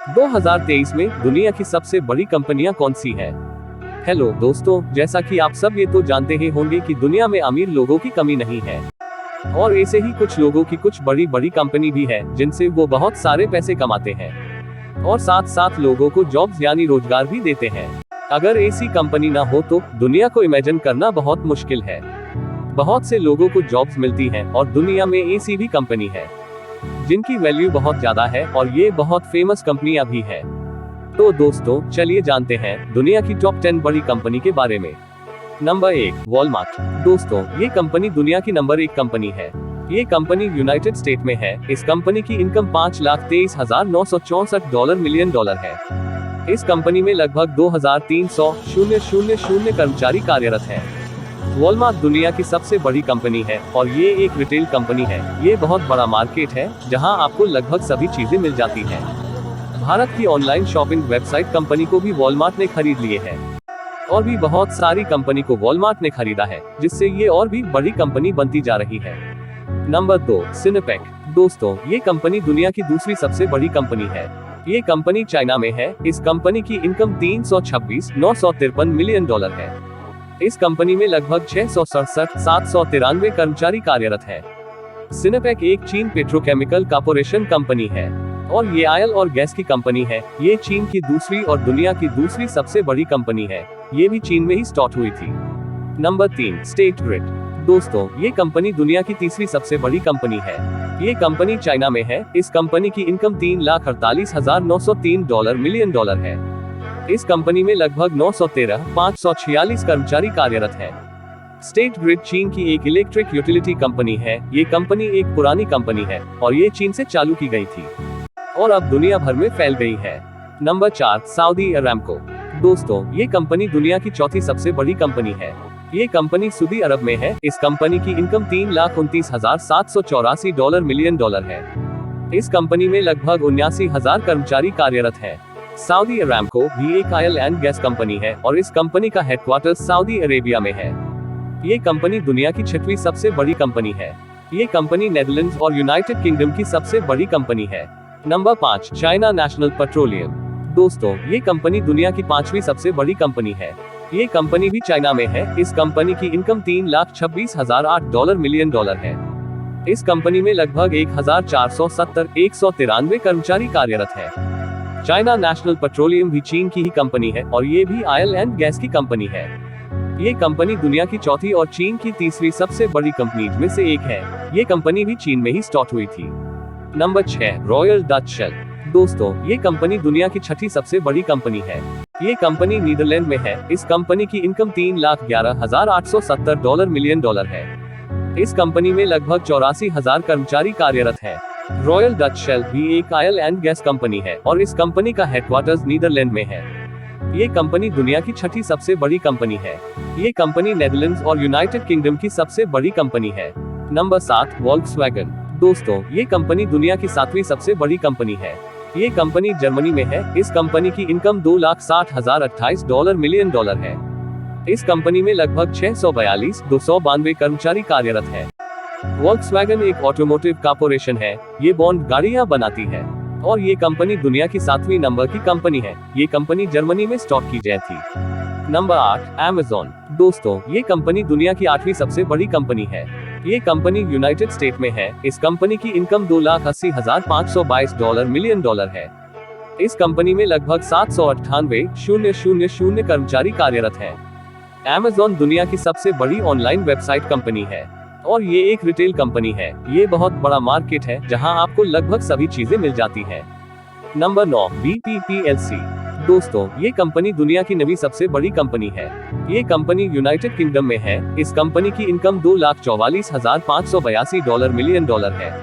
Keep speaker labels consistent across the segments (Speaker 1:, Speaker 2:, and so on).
Speaker 1: 2023 में दुनिया की सबसे बड़ी कंपनियां कौन सी है? हेलो दोस्तों, जैसा कि आप सब ये तो जानते ही होंगे कि दुनिया में अमीर लोगों की कमी नहीं है, और ऐसे ही कुछ लोगों की कुछ बड़ी बड़ी कंपनी भी है जिनसे वो बहुत सारे पैसे कमाते हैं और साथ साथ लोगों को जॉब्स यानी रोजगार भी देते हैं। अगर ऐसी कंपनी ना हो तो दुनिया को इमेजिन करना बहुत मुश्किल है। बहुत से लोगों को जॉब्स मिलती हैं और दुनिया में ऐसी भी कंपनी है जिनकी वैल्यू बहुत ज्यादा है और ये बहुत फेमस कंपनियां भी है। तो दोस्तों चलिए जानते हैं दुनिया की टॉप 10 बड़ी कंपनी के बारे में। Number 1, Walmart. दोस्तों ये कंपनी दुनिया की नंबर 1 कंपनी है। ये कंपनी यूनाइटेड स्टेट में है। इस कंपनी की इनकम $5,23,964 मिलियन है। इस कंपनी में लगभग 2300 कर्मचारी कार्यरत हैं। वॉलमार्ट दुनिया की सबसे बड़ी कंपनी है और ये एक रिटेल कंपनी है। ये बहुत बड़ा मार्केट है जहां आपको लगभग सभी चीजें मिल जाती हैं। भारत की ऑनलाइन शॉपिंग वेबसाइट कंपनी को भी वॉलमार्ट ने खरीद लिए है और भी बहुत सारी कंपनी को वॉलमार्ट ने खरीदा है, जिससे ये और भी बड़ी कंपनी बनती जा रही है। नंबर 2, सिनेपैक। दोस्तों ये कंपनी दुनिया की दूसरी सबसे बड़ी कंपनी है। ये कंपनी चाइना में है। इस कंपनी की इनकम $326,953 मिलियन है। इस कंपनी में लगभग 667,793 कर्मचारी कार्यरत हैं। सिनेपैक एक चीन पेट्रोकेमिकल कॉर्पोरेशन कंपनी है और ये ऑयल और गैस की कंपनी है। ये चीन की दूसरी और दुनिया की दूसरी सबसे बड़ी कंपनी है। ये भी चीन में ही स्टार्ट हुई थी। Number 3, state grid. दोस्तों ये कंपनी दुनिया की तीसरी सबसे बड़ी कंपनी है। ये कंपनी चाइना में है। इस कंपनी की इनकम $3,48,903 मिलियन है। इस कंपनी में लगभग 913,546 कर्मचारी कार्यरत हैं। स्टेट ग्रिड चीन की एक इलेक्ट्रिक यूटिलिटी कंपनी है। ये कंपनी एक पुरानी कंपनी है और ये चीन से चालू की गई थी और अब दुनिया भर में फैल गई है। Number 4, Saudi Aramco. दोस्तों ये कंपनी दुनिया की चौथी सबसे बड़ी कंपनी है। ये कंपनी सऊदी अरब में है। इस कंपनी की इनकम $3,29,784 मिलियन है। इस कंपनी में लगभग 79,000 कर्मचारी कार्यरत हैं। सऊदी अरामको भी एक ऑयल एंड गैस कंपनी है और इस कंपनी का हेडक्वार्टर्स सऊदी अरेबिया में है। ये कंपनी दुनिया की 6वीं सबसे बड़ी कंपनी है। ये कंपनी नेदरलैंड्स और यूनाइटेड किंगडम की सबसे बड़ी कंपनी है। Number 5, China national petroleum. दोस्तों ये कंपनी दुनिया की 5वीं सबसे बड़ी कंपनी है। ये कंपनी भी चाइना में है। इस कंपनी की इनकम $3,26,008 मिलियन है। इस कंपनी में लगभग 1,470,193 कर्मचारी कार्यरत हैं। चाइना नेशनल पेट्रोलियम भी चीन की ही कंपनी है और ये भी ऑयल एंड गैस की कंपनी है। ये कंपनी दुनिया की चौथी और चीन की तीसरी सबसे बड़ी कंपनी में से एक है। ये कंपनी भी चीन में ही स्टार्ट हुई थी। Number 6, Royal Dutch Shell. दोस्तों ये कंपनी दुनिया की 6ठी सबसे बड़ी कंपनी है। ये कंपनी नीदरलैंड में है। इस कंपनी की इनकम $3,11,870 मिलियन है। इस कंपनी में लगभग 84,000 कर्मचारी कार्यरत हैं। रॉयल डच शेल भी एक ऑयल एंड गैस कंपनी है और इस कंपनी का हेडक्वार्टर्स नीदरलैंड में है। ये कंपनी दुनिया की 6ठी सबसे बड़ी कंपनी है। ये कंपनी नेदरलैंड्स और यूनाइटेड किंगडम की सबसे बड़ी कंपनी है। Number 7, Volkswagen. दोस्तों ये कंपनी दुनिया की 7वीं सबसे बड़ी कंपनी है। ये कंपनी जर्मनी में है। इस कंपनी की इनकम $2,60,028 मिलियन है। इस कंपनी में लगभग 642,292 कर्मचारी कार्यरत हैं। वोल्क्सवैगन एक ऑटोमोटिव कॉर्पोरेशन है। ये बॉन्ड गाड़ियां बनाती है और ये कंपनी दुनिया की 7वीं नंबर की कंपनी है। ये कंपनी जर्मनी में स्टार्ट की गई थी। Number 8, Amazon. दोस्तों ये कंपनी दुनिया की 8वीं सबसे बड़ी कंपनी है। ये कंपनी यूनाइटेड स्टेट में है। इस कंपनी की इनकम $2,80,522 मिलियन है। इस कंपनी में लगभग 798,000 कर्मचारी कार्यरत हैं। अमेज़न दुनिया की सबसे बड़ी ऑनलाइन वेबसाइट कंपनी है और ये एक रिटेल कंपनी है। ये बहुत बड़ा मार्केट है जहां आपको लगभग सभी चीजें मिल जाती हैं। Number 9, BP PLC। दोस्तों ये कंपनी दुनिया की 9वीं सबसे बड़ी कंपनी है। ये कंपनी यूनाइटेड किंगडम में है। इस कंपनी की इनकम $2,44,582 मिलियन है।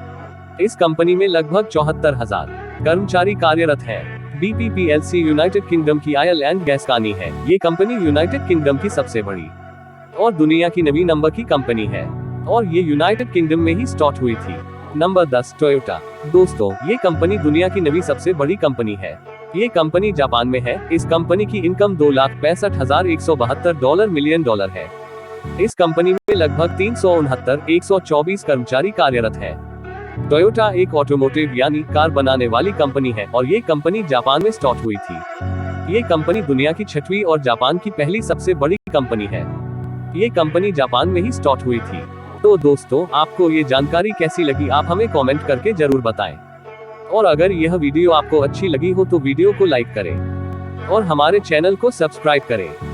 Speaker 1: इस कंपनी में लगभग 74,000 कर्मचारी कार्यरत हैं। BP PLC यूनाइटेड किंगडम की ऑयल एंड गैस कंपनी है। ये कंपनी यूनाइटेड किंगडम की सबसे बड़ी और दुनिया की 9वीं नंबर की कंपनी है और ये यूनाइटेड किंगडम में ही स्टार्ट हुई थी। Number 10, Toyota. दोस्तों ये कंपनी दुनिया की 9वीं सबसे बड़ी कंपनी है। ये कंपनी जापान में है। इस कंपनी की इनकम $2,65,172 मिलियन है। इस कंपनी में लगभग 369,124 कर्मचारी कार्यरत हैं। टोयोटा एक ऑटोमोटिव यानी कार बनाने वाली कंपनी है और ये कंपनी जापान में स्टार्ट हुई थी। ये कंपनी दुनिया की 6वीं और जापान की पहली सबसे बड़ी कंपनी है। ये कंपनी जापान में ही स्टार्ट हुई थी। तो दोस्तों, आपको ये जानकारी कैसी लगी आप हमें कमेंट करके जरूर बताएं। और अगर यह वीडियो आपको अच्छी लगी हो तो वीडियो को लाइक करें और हमारे चैनल को सब्सक्राइब करें।